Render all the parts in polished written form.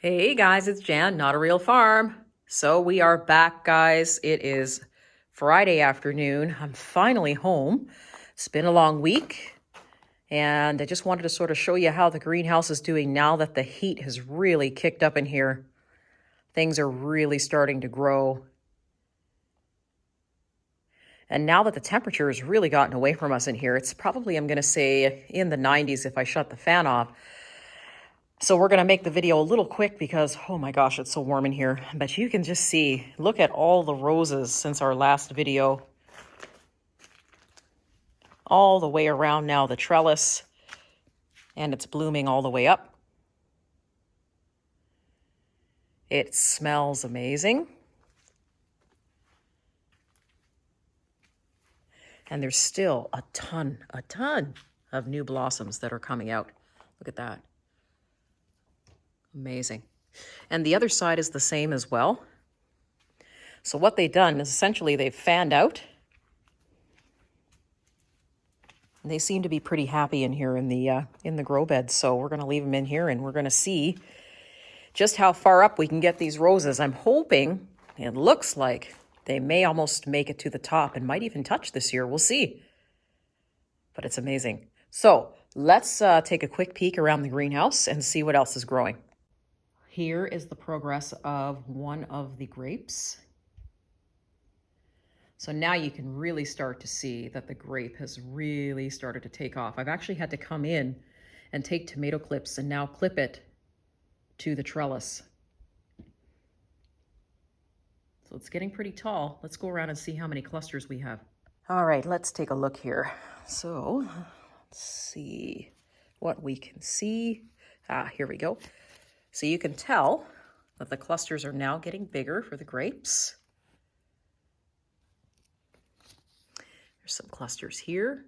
Hey guys, it's Jan, Not a Real Farm. So we are back, guys. It is Friday afternoon. I'm finally home. It's been a long week, and I just wanted to sort of show you how the greenhouse is doing now that the heat has really kicked up in here. Things are really starting to grow. And now that the temperature has really gotten away from us in here, it's probably, I'm going to say, in the 90s if I shut the fan off. So we're going to make the video a little quick because, oh my gosh, it's so warm in here. But you can just see, look at all the roses since our last video. All the way around now the trellis. And it's blooming all the way up. It smells amazing. And there's still a ton of new blossoms that are coming out. Look at that. Amazing. And the other side is the same as well. So what they've done is essentially they've fanned out. And they seem to be pretty happy in here in the grow bed. So we're going to leave them in here and we're going to see just how far up we can get these roses. I'm hoping, it looks like they may almost make it to the top and might even touch this year. We'll see. But it's amazing. So let's take a quick peek around the greenhouse and see what else is growing. Here is the progress of one of the grapes. So now you can really start to see that the grape has really started to take off. I've actually had to come in and take tomato clips and now clip it to the trellis. So it's getting pretty tall. Let's go around and see how many clusters we have. All right, let's take a look here. So let's see what we can see. Here we go. So you can tell that the clusters are now getting bigger for the grapes. There's some clusters here.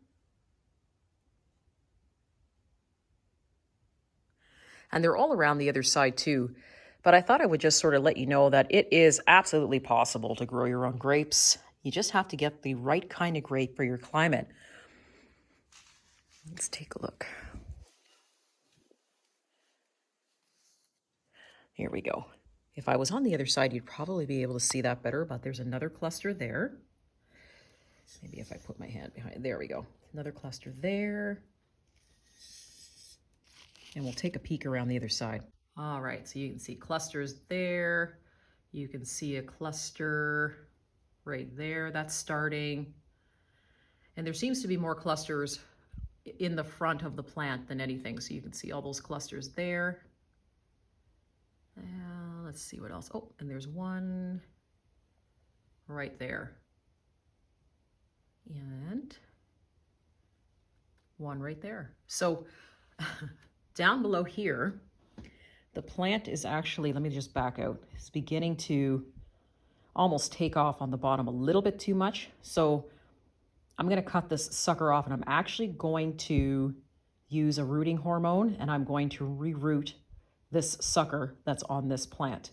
And they're all around the other side too. But I thought I would just sort of let you know that it is absolutely possible to grow your own grapes. You just have to get the right kind of grape for your climate. Let's take a look. Here we go. If I was on the other side, you'd probably be able to see that better, but there's another cluster there. Maybe if I put my hand behind, there we go. Another cluster there. And we'll take a peek around the other side. All right, so you can see clusters there. You can see a cluster right there, that's starting. And there seems to be more clusters in the front of the plant than anything. So you can see all those clusters there. Let's see what else. Oh, and there's one right there. And one right there. So down below here, the plant is actually, let me just back out, it's beginning to almost take off on the bottom a little bit too much. So I'm going to cut this sucker off and I'm actually going to use a rooting hormone and I'm going to reroot this sucker that's on this plant.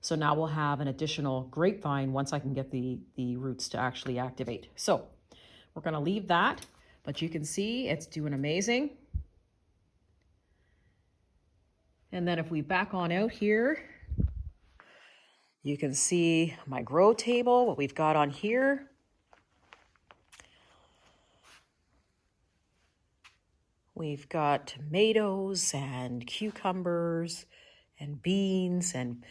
So now we'll have an additional grapevine once I can get the roots to actually activate. So we're going to leave that, but you can see it's doing amazing. And then if we back on out here, you can see my grow table, what we've got on here. We've got tomatoes and cucumbers and beans and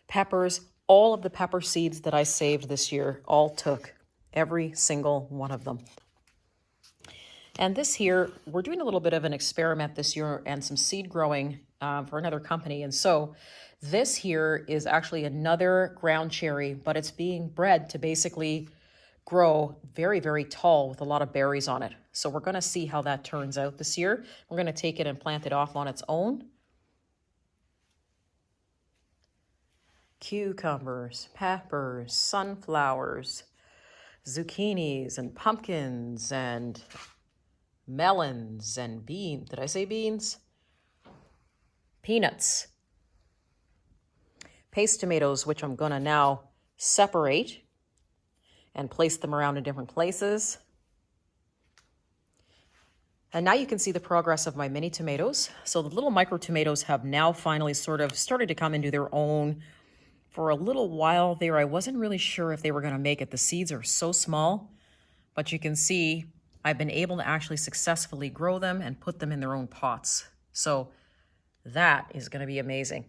peppers. All of the pepper seeds that I saved this year all took, every single one of them. And this here, we're doing a little bit of an experiment this year and some seed growing for another company. And so this here is actually another ground cherry, but it's being bred to basically grow very, very tall with a lot of berries on it. So we're going to see how that turns out this year. We're going to take it and plant it off on its own. Cucumbers, peppers, sunflowers, zucchinis and pumpkins and melons and beans. Did I say beans? Peanuts. Paste tomatoes, which I'm going to now separate and place them around in different places. And now you can see the progress of my mini tomatoes. So the little micro tomatoes have now finally sort of started to come into their own. For a little while there, I wasn't really sure if they were going to make it. The seeds are so small, but you can see I've been able to actually successfully grow them and put them in their own pots. So that is going to be amazing.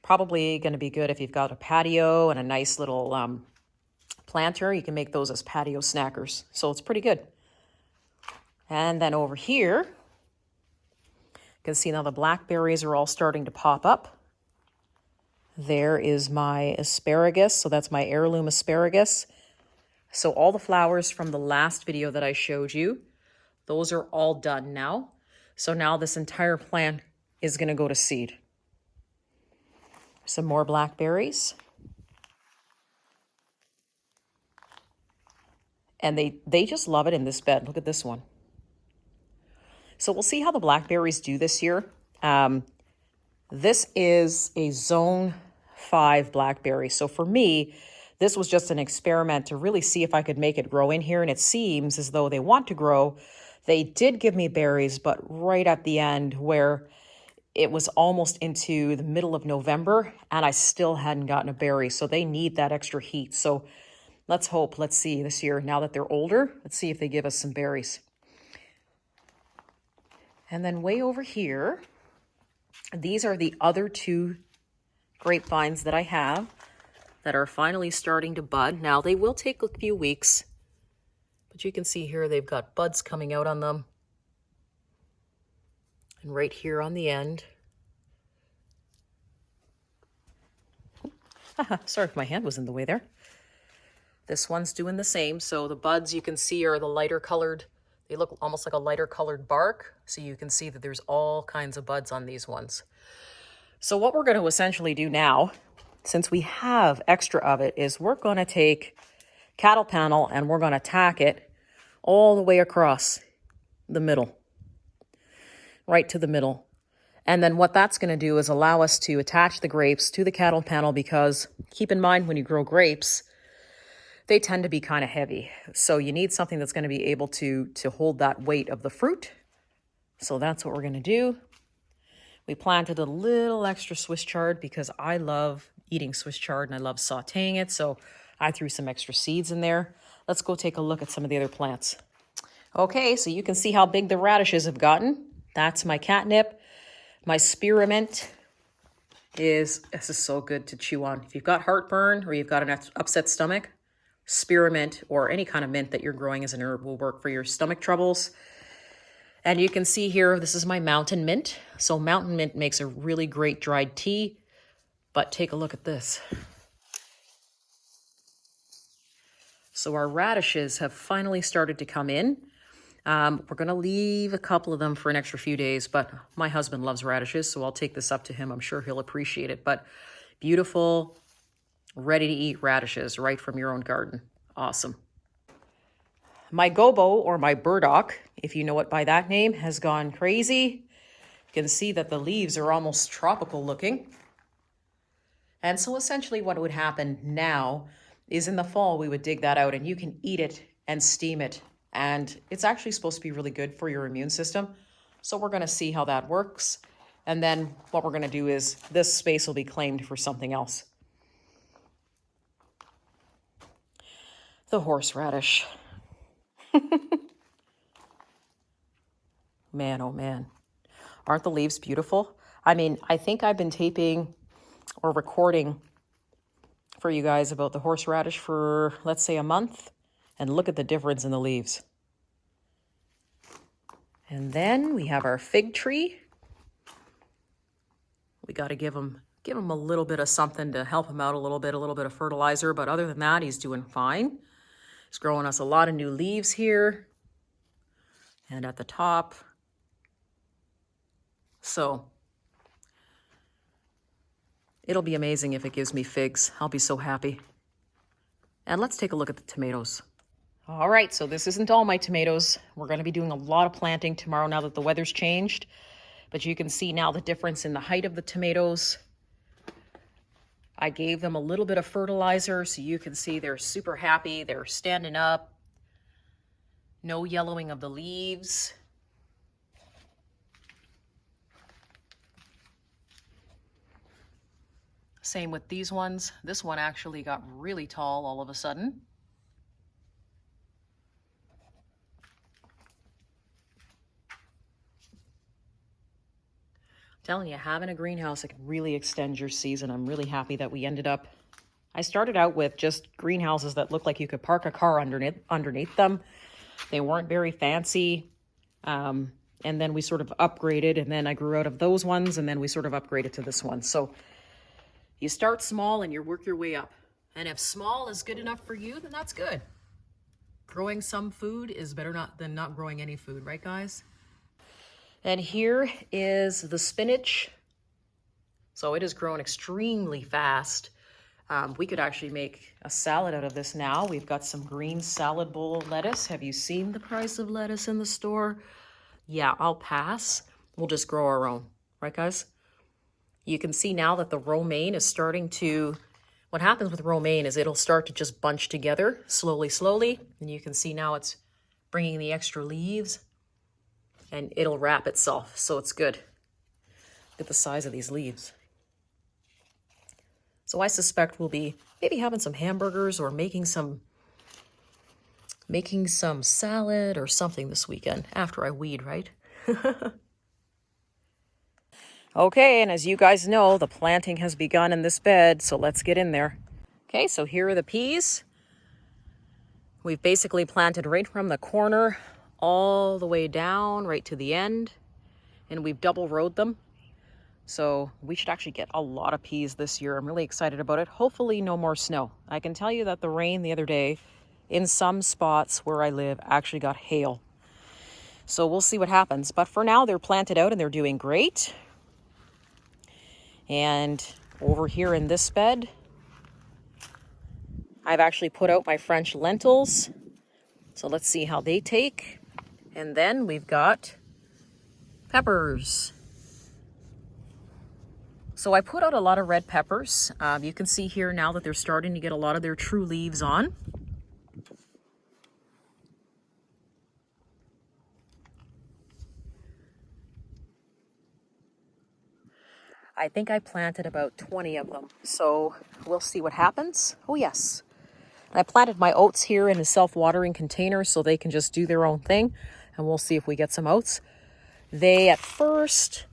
Probably going to be good if you've got a patio and a nice little planter. You can make those as patio snackers. So it's pretty good. And then over here, you can see now the blackberries are all starting to pop up. There is my asparagus. So that's my heirloom asparagus. So all the flowers from the last video that I showed you, those are all done now. So now this entire plant is going to go to seed. Some more blackberries. And they just love it in this bed. Look at this one. So we'll see how the blackberries do this year. This is a zone 5 blackberry. So for me, this was just an experiment to really see if I could make it grow in here. And it seems as though they want to grow. They did give me berries, but right at the end where it was almost into the middle of November and I still hadn't gotten a berry. So they need that extra heat. So let's hope, let's see this year, now that they're older, let's see if they give us some berries. And then way over here, these are the other 2 grapevines that I have that are finally starting to bud. Now they will take a few weeks, but you can see here they've got buds coming out on them. And right here on the end. Sorry if my hand was in the way there. This one's doing the same. So the buds you can see are the lighter colored. They look almost like a lighter colored bark. So you can see that there's all kinds of buds on these ones. So what we're going to essentially do now, since we have extra of it, is we're going to take cattle panel and we're going to tack it all the way across the middle, right to the middle. And then what that's going to do is allow us to attach the grapes to the cattle panel, because keep in mind when you grow grapes, they tend to be kind of heavy. So you need something that's going to be able to hold that weight of the fruit. So that's what we're going to do. We planted a little extra Swiss chard because I love eating Swiss chard and I love sauteing it. So I threw some extra seeds in there. Let's go take a look at some of the other plants. Okay, so you can see how big the radishes have gotten. That's my catnip. My spearmint this is so good to chew on. If you've got heartburn or you've got an upset stomach, spearmint or any kind of mint that you're growing as an herb will work for your stomach troubles. And you can see here, this is my mountain mint. So mountain mint makes a really great dried tea, but take a look at this. So our radishes have finally started to come in. We're going to leave a couple of them for an extra few days, but my husband loves radishes, so I'll take this up to him. I'm sure he'll appreciate it. But beautiful, ready to eat radishes right from your own garden. Awesome. My gobo, or my burdock, if you know it by that name, has gone crazy. You can see that the leaves are almost tropical looking. And so essentially what would happen now is in the fall we would dig that out and you can eat it and steam it. And it's actually supposed to be really good for your immune system. So we're going to see how that works. And then what we're going to do is this space will be claimed for something else. The horseradish. Man, oh man. Aren't the leaves beautiful? I mean, I think I've been taping or recording for you guys about the horseradish for, let's say, a month. And look at the difference in the leaves. And then we have our fig tree. We got to give him a little bit of something to help him out a little bit of fertilizer. But other than that, he's doing fine. He's growing us a lot of new leaves here. And at the top. So it'll be amazing if it gives me figs. I'll be so happy. And let's take a look at the tomatoes. All right, so this isn't all my tomatoes. We're going to be doing a lot of planting tomorrow now that the weather's changed. But you can see now the difference in the height of the tomatoes. I gave them a little bit of fertilizer, so you can see they're super happy. They're standing up. No yellowing of the leaves. Same with these ones. This one actually got really tall all of a sudden. Telling you, having a greenhouse, it can really extend your season. I'm really happy that we ended up. I started out with just greenhouses that looked like you could park a car underneath them. They weren't very fancy. And then we sort of upgraded, and then I grew out of those ones, and then we sort of upgraded to this one. So you start small and you work your way up. And if small is good enough for you, then that's good. Growing some food is better than not growing any food, right, guys? And here is the spinach. So it has grown extremely fast. We could actually make a salad out of this now. We've got some green salad bowl lettuce. Have you seen the price of lettuce in the store? Yeah, I'll pass. We'll just grow our own, right, guys? You can see now that the romaine is starting to, what happens with romaine is it'll start to just bunch together slowly. And you can see now it's bringing the extra leaves and it'll wrap itself. So it's good. Look at the size of these leaves. So I suspect we'll be maybe having some hamburgers or making some salad or something this weekend after I weed, right? Okay, and as you guys know, the planting has begun in this bed, so let's get in there. Okay, so here are the peas. We've basically planted right from the corner all the way down right to the end, and we've double rowed them. So we should actually get a lot of peas this year. I'm really excited about it. Hopefully no more snow. I can tell you that the rain the other day in some spots where I live actually got hail. So we'll see what happens. But for now, they're planted out and they're doing great. And over here in this bed, I've actually put out my French lentils. So let's see how they take. And then we've got peppers. So I put out a lot of red peppers. You can see here now that they're starting to get a lot of their true leaves on. I think I planted about 20 of them. So we'll see what happens. Oh yes. I planted my oats here in a self-watering container so they can just do their own thing. And we'll see if we get some oats. They at first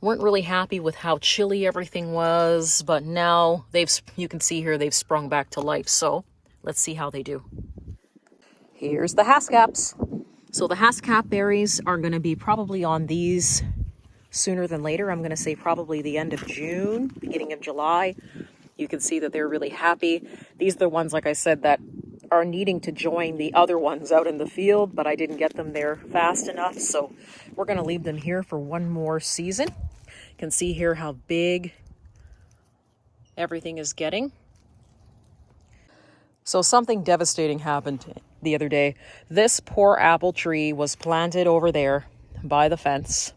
weren't really happy with how chilly everything was, but now you can see here they've sprung back to life. So let's see how they do. Here's the haskaps. So the haskap berries are going to be probably on these sooner than later. I'm going to say probably the end of June, beginning of July. You can see that they're really happy. These are the ones, like I said, that are needing to join the other ones out in the field, but I didn't get them there fast enough. So we're going to leave them here for one more season. You can see here how big everything is getting. So something devastating happened the other day. This poor apple tree was planted over there by the fence.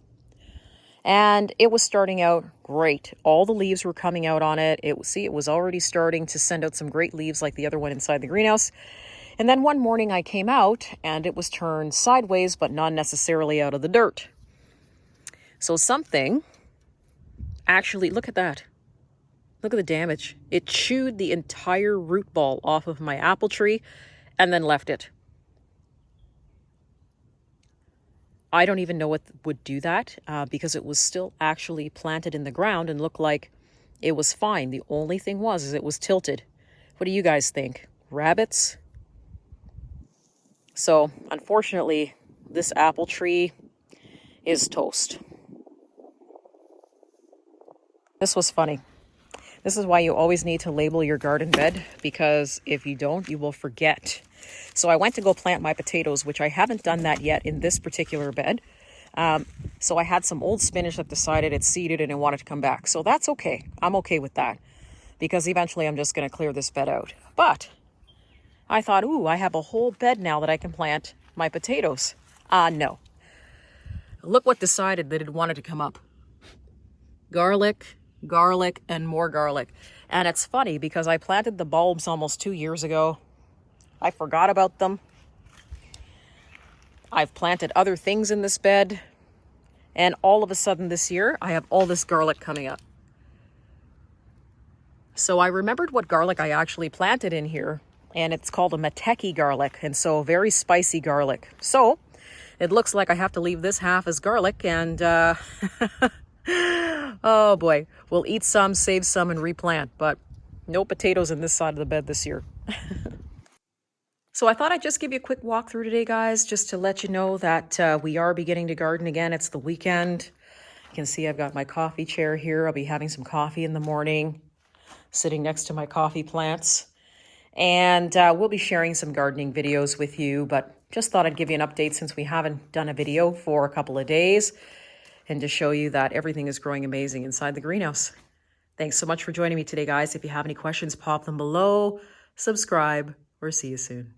And it was starting out great. All the leaves were coming out on it. It was already starting to send out some great leaves like the other one inside the greenhouse. And then one morning I came out and it was turned sideways, but not necessarily out of the dirt. So something actually, look at that. Look at the damage. It chewed the entire root ball off of my apple tree and then left it. I don't even know what would do that because it was still actually planted in the ground and looked like it was fine. The only thing is it was tilted. What do you guys think? Rabbits? So unfortunately, this apple tree is toast. This was funny. This is why you always need to label your garden bed, because if you don't, you will forget. So I went to go plant my potatoes, which I haven't done that yet in this particular bed. So I had some old spinach that decided it seeded and it wanted to come back. So that's okay. I'm okay with that because eventually I'm just going to clear this bed out. But I thought, ooh, I have a whole bed now that I can plant my potatoes. No. Look what decided that it wanted to come up. Garlic, and more garlic. And it's funny because I planted the bulbs almost 2 years ago. I forgot about them. I've planted other things in this bed. And all of a sudden this year, I have all this garlic coming up. So I remembered what garlic I actually planted in here, and it's called a mateki garlic, and so very spicy garlic. So it looks like I have to leave this half as garlic, and oh boy, we'll eat some, save some, and replant, but no potatoes in this side of the bed this year. So I thought I'd just give you a quick walkthrough today, guys, just to let you know that we are beginning to garden again. It's the weekend. You can see I've got my coffee chair here. I'll be having some coffee in the morning, sitting next to my coffee plants. And we'll be sharing some gardening videos with you, but just thought I'd give you an update since we haven't done a video for a couple of days and to show you that everything is growing amazing inside the greenhouse. Thanks so much for joining me today, guys. If you have any questions, pop them below, subscribe, or see you soon.